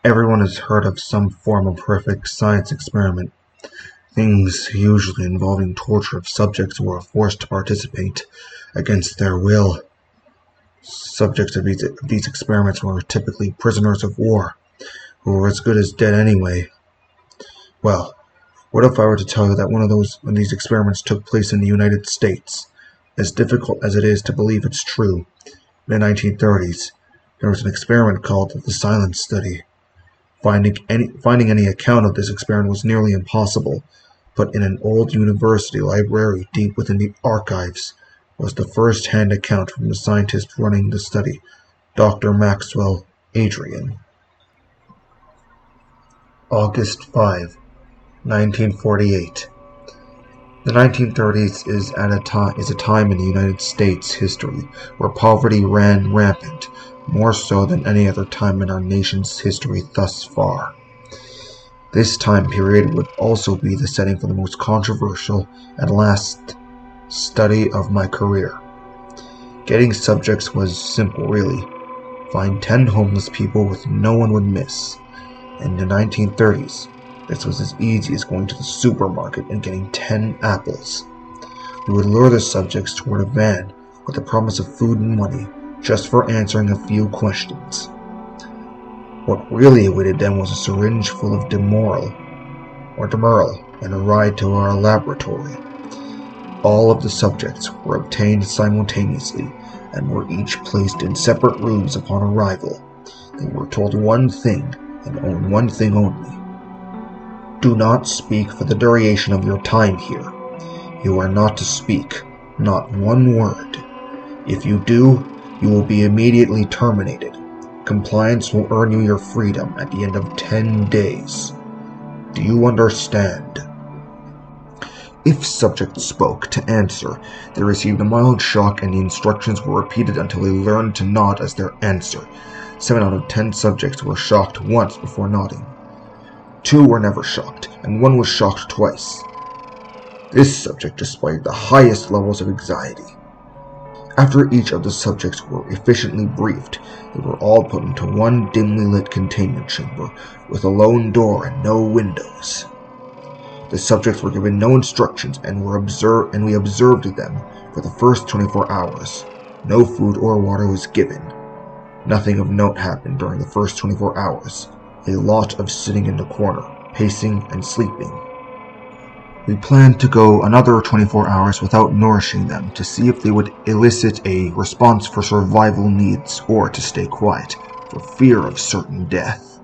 Everyone has heard of some form of horrific science experiment, things usually involving torture of subjects who are forced to participate against their will. Subjects of these experiments were typically prisoners of war, who were as good as dead anyway. Well, what if I were to tell you that one of these experiments took place in the United States? As difficult as it is to believe it's true, in the 1930s, there was an experiment called the Silent Study. Finding any account of this experiment was nearly impossible, but in an old university library deep within the archives was the first-hand account from the scientist running the study, Dr. Maxwell Adrian. August 5, 1948. The 1930s is a time in the United States history where poverty ran rampant, more so than any other time in our nation's history thus far. This time period would also be the setting for the most controversial and last study of my career. Getting subjects was simple, really. Find 10 homeless people with no one would miss. In the 1930s, this was as easy as going to the supermarket and getting 10 apples. We would lure the subjects toward a van with the promise of food and money, just for answering a few questions. What really awaited them was a syringe full of Demerol and a ride to our laboratory. All of the subjects were obtained simultaneously and were each placed in separate rooms upon arrival. They were told one thing and one thing only. Do not speak for the duration of your time here. You are not to speak, not one word. If you do, you will be immediately terminated. Compliance will earn you your freedom at the end of 10 days. Do you understand? If subjects spoke to answer, they received a mild shock and the instructions were repeated until they learned to nod as their answer. 7 out of 10 subjects were shocked once before nodding. 2 were never shocked, and 1 was shocked twice. This subject displayed the highest levels of anxiety. After each of the subjects were efficiently briefed, they were all put into one dimly lit containment chamber with a lone door and no windows. The subjects were given no instructions and we observed them for the first 24 hours. No food or water was given. Nothing of note happened during the first 24 hours. A lot of sitting in the corner, pacing and sleeping. We planned to go another 24 hours without nourishing them to see if they would elicit a response for survival needs or to stay quiet for fear of certain death.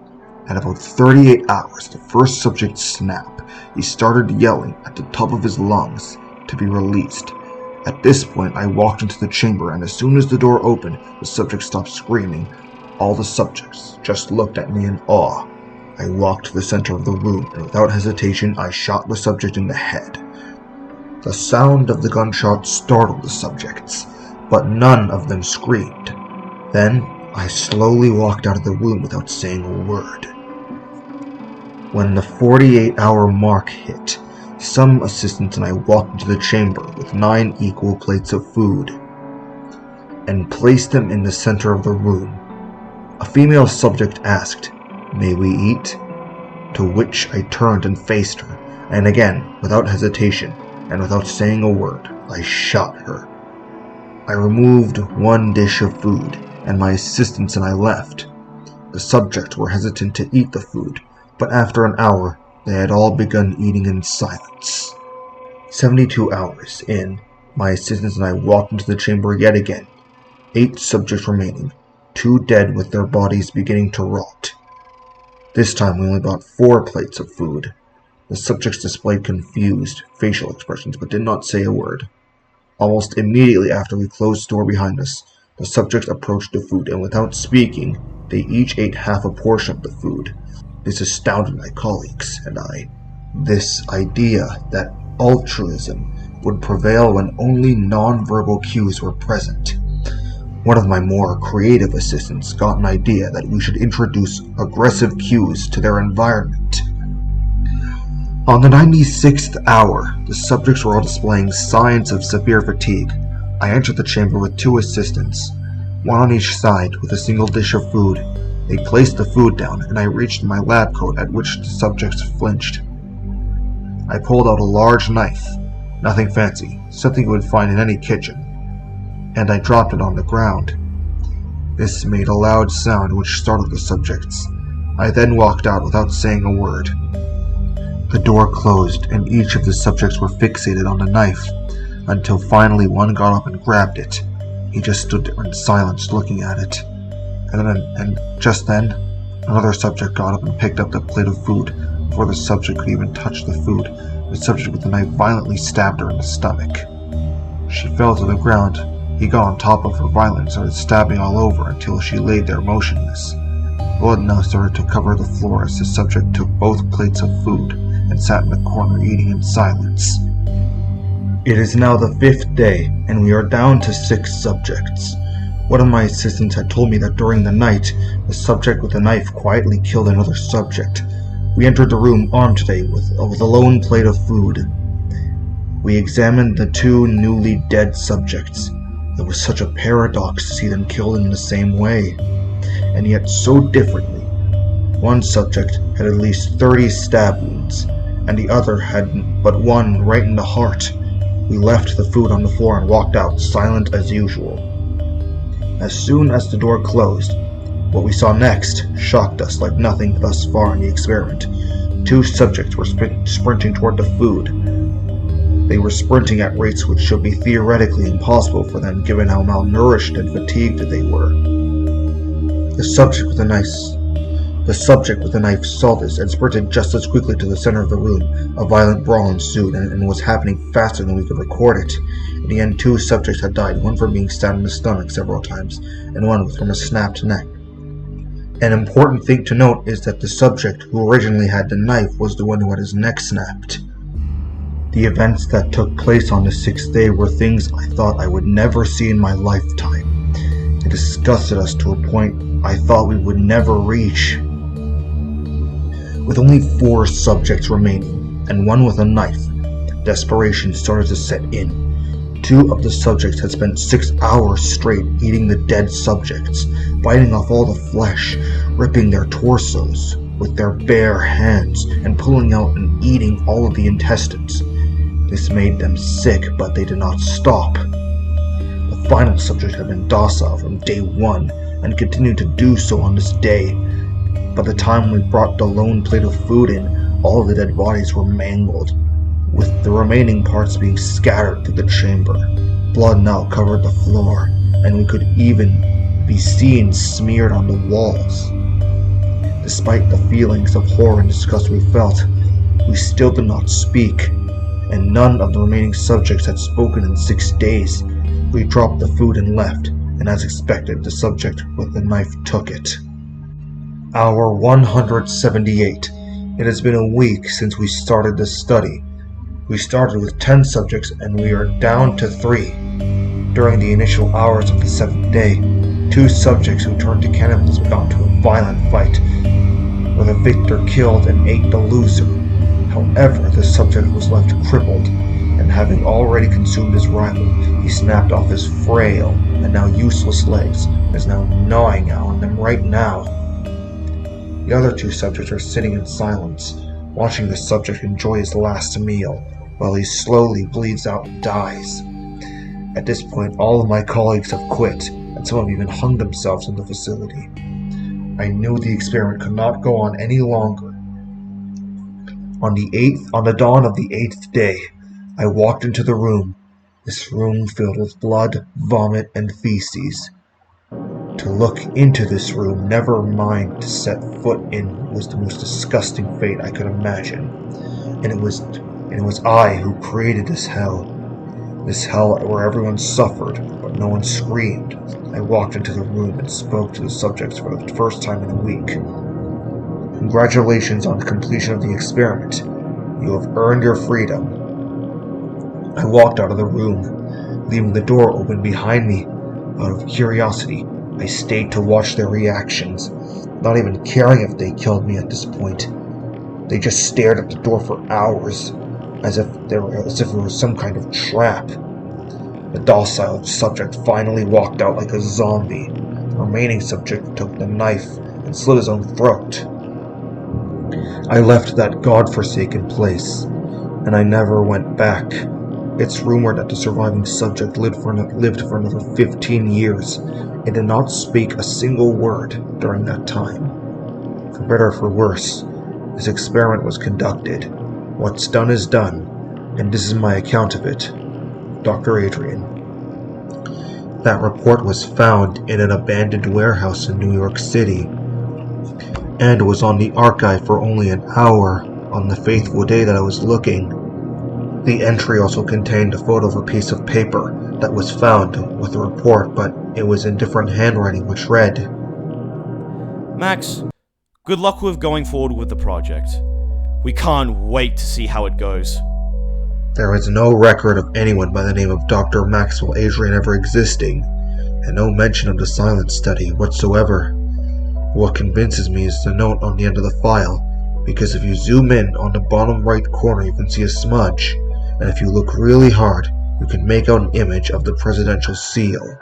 At about 38 hours, the first subject snapped. He started yelling at the top of his lungs to be released. At this point, I walked into the chamber, and as soon as the door opened, the subject stopped screaming. All the subjects just looked at me in awe. I walked to the center of the room, and without hesitation, I shot the subject in the head. The sound of the gunshot startled the subjects, but none of them screamed. Then, I slowly walked out of the room without saying a word. When the 48-hour mark hit, some assistants and I walked into the chamber with 9 equal plates of food and placed them in the center of the room. A female subject asked, "May we eat?" To which I turned and faced her, and again, without hesitation, and without saying a word, I shot her. I removed 1 dish of food, and my assistants and I left. The subjects were hesitant to eat the food, but after an hour, they had all begun eating in silence. 72 hours in, my assistants and I walked into the chamber yet again. 8 subjects remaining, 2 dead with their bodies beginning to rot. This time we only bought 4 plates of food. The subjects displayed confused facial expressions but did not say a word. Almost immediately after we closed the door behind us, the subjects approached the food, and without speaking, they each ate half a portion of the food. This astounded my colleagues and I. This idea that altruism would prevail when only non-verbal cues were present. One of my more creative assistants got an idea that we should introduce aggressive cues to their environment. On the 96th hour, the subjects were all displaying signs of severe fatigue. I entered the chamber with 2 assistants, one on each side with a single dish of food. They placed the food down, and I reached my lab coat, at which the subjects flinched. I pulled out a large knife, nothing fancy, something you would find in any kitchen, and I dropped it on the ground. This made a loud sound which startled the subjects. I then walked out without saying a word. The door closed, and each of the subjects were fixated on the knife, until finally one got up and grabbed it. He just stood there in silence looking at it. And just then, another subject got up and picked up the plate of food. Before the subject could even touch the food, the subject with the knife violently stabbed her in the stomach. She fell to the ground. He got on top of her violently and started stabbing all over until she laid there motionless. Blood now started to cover the floor as the subject took both plates of food and sat in the corner eating in silence. It is now the 5th day, and we are down to 6 subjects. One of my assistants had told me that during the night, the subject with the knife quietly killed another subject. We entered the room armed today with a lone plate of food. We examined the 2 newly dead subjects. It was such a paradox to see them killed in the same way, and yet so differently. One subject had at least 30 stab wounds, and the other had but one right in the heart. We left the food on the floor and walked out, silent as usual. As soon as the door closed, what we saw next shocked us like nothing thus far in the experiment. 2 subjects were sprinting toward the food. They were sprinting at rates which should be theoretically impossible for them given how malnourished and fatigued they were. The subject with the knife saw this and sprinted just as quickly to the center of the room. A violent brawl ensued and was happening faster than we could record it. In the end, 2 subjects had died, one from being stabbed in the stomach several times, and one from a snapped neck. An important thing to note is that the subject who originally had the knife was the one who had his neck snapped. The events that took place on the 6th day were things I thought I would never see in my lifetime. It disgusted us to a point I thought we would never reach. With only 4 subjects remaining, and one with a knife, desperation started to set in. 2 of the subjects had spent 6 hours straight eating the dead subjects, biting off all the flesh, ripping their torsos with their bare hands, and pulling out and eating all of the intestines. This made them sick, but they did not stop. The final subject had been docile from day 1, and continued to do so on this day. By the time we brought the lone plate of food in, all of the dead bodies were mangled, with the remaining parts being scattered through the chamber. Blood now covered the floor, and we could even be seen smeared on the walls. Despite the feelings of horror and disgust we felt, we still did not speak, and none of the remaining subjects had spoken in 6 days. We dropped the food and left, and as expected, the subject with the knife took it. Hour 178. It has been a week since we started this study. We started with 10 subjects and we are down to 3. During the initial hours of the 7th day, 2 subjects who turned to cannibalism got into a violent fight, where the victor killed and ate the loser. However, the subject was left crippled, and having already consumed his rival, he snapped off his frail and now useless legs and is now gnawing on them right now. The other 2 subjects are sitting in silence, watching the subject enjoy his last meal, while he slowly bleeds out and dies. At this point, all of my colleagues have quit, and some have even hung themselves in the facility. I knew the experiment could not go on any longer. On the dawn of the 8th day, I walked into the room. This room filled with blood, vomit, and feces. To look into this room, never mind to set foot in, was the most disgusting fate I could imagine. And it was I who created this hell. This hell where everyone suffered, but no one screamed. I walked into the room and spoke to the subjects for the first time in a week. Congratulations on the completion of the experiment. You have earned your freedom. I walked out of the room, leaving the door open behind me. Out of curiosity, I stayed to watch their reactions, not even caring if they killed me at this point. They just stared at the door for hours, as if it was some kind of trap. The docile subject finally walked out like a zombie. The remaining subject took the knife and and slit his own throat. I left that godforsaken place, and I never went back. It's rumored that the surviving subject lived for another 15 years and did not speak a single word during that time. For better or for worse, this experiment was conducted. What's done is done, and this is my account of it. Dr. Adrian. That report was found in an abandoned warehouse in New York City, and was on the archive for only an hour on the faithful day that I was looking. The entry also contained a photo of a piece of paper that was found with the report, but it was in different handwriting, which read, Max, good luck with going forward with the project. We can't wait to see how it goes. There is no record of anyone by the name of Dr. Maxwell Adrian ever existing, and no mention of the silent study whatsoever. What convinces me is the note on the end of the file, because if you zoom in on the bottom right corner you can see a smudge, and if you look really hard you can make out an image of the presidential seal.